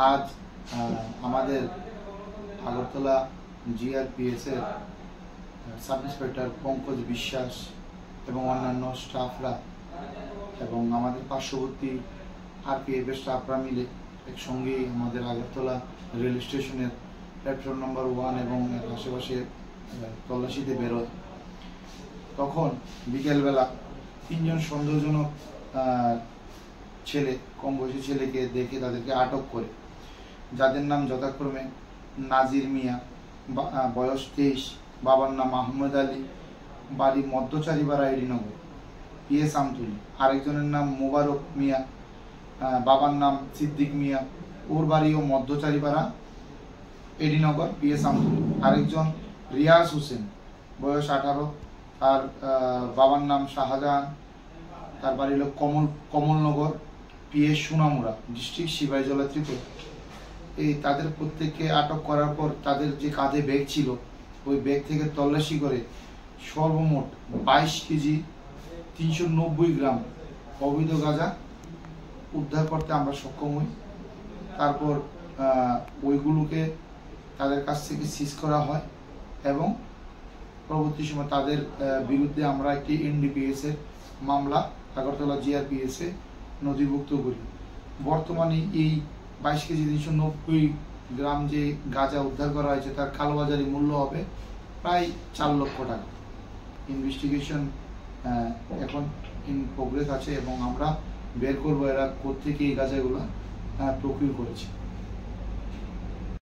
আজ আমাদের আগরতলা জিআরপিএস এর সাব ইন্সপেক্টর পঙ্কজ বিশ্বাস এবং অন্যান্য স্টাফরা এবং আমাদের পার্শ্ববর্তী আরপিএফ এর স্টাফরা মিলে একসঙ্গে আমাদের আগরতলা রেল স্টেশনের প্ল্যাটফর্ম নম্বর 1 এবং এর আশেপাশে তল্লাশিতে বেরোয়। তখন বিকেলবেলা 3 জন সন্দেহজনক ছেলে, কম বয়সী ছেলেকে দেখে তাদেরকে আটক করে, যাদের নাম যথাক্রমে নাজির মিয়া, বয়স 23, বাবার নাম আহমেদ আলী, বাড়ি মধ্যচারিপাড়া এডিনগর, পিএস আমতুলি। আরেকজনের নাম মোবারক মিয়া, বাবার নাম সিদ্দিক মিয়া, ওর বাড়িও মধ্যচারিপাড়া এডিনগর, পিএস আমতুলি। আরেকজন রিয়াজ হোসেন, বয়স 18, তার বাবার নাম শাহজাহান, তার বাড়ি হলো কমলনগর, পিএস সোনামুড়া, ডিস্ট্রিক্ট সিপাহীজলা, ত্রিপুরা। তাদের প্রত্যেককে আটক করার পর তাদের যে কাঁধে ব্যাগ ছিল, ওই ব্যাগ থেকে তল্লাশি করে সর্বমোট 22 কেজি 390 গ্রাম অবৈধ গাঁজা উদ্ধার করতে আমরা সক্ষম হই। তারপর ওইগুলোকে তাদের কাছ থেকে সিজ করা হয় এবং পরবর্তী সময় তাদের বিরুদ্ধে আমরা একটি এনডিপিএস এর মামলা আগরতলা জিআরপিএস এ নথিভুক্ত করি। বর্তমানে এই 22 কেজি 390 গ্রাম যে গাঁজা উদ্ধার করা হয়েছে তার কালোবাজারি মূল্য হবে প্রায় 4 লক্ষ টাকা। ইনভেস্টিগেশন এখন ইন প্রোগ্রেস আছে এবং আমরা বের করবো এরা কোত্থেকে এই গাঁজাগুলো প্রকিউর করেছে।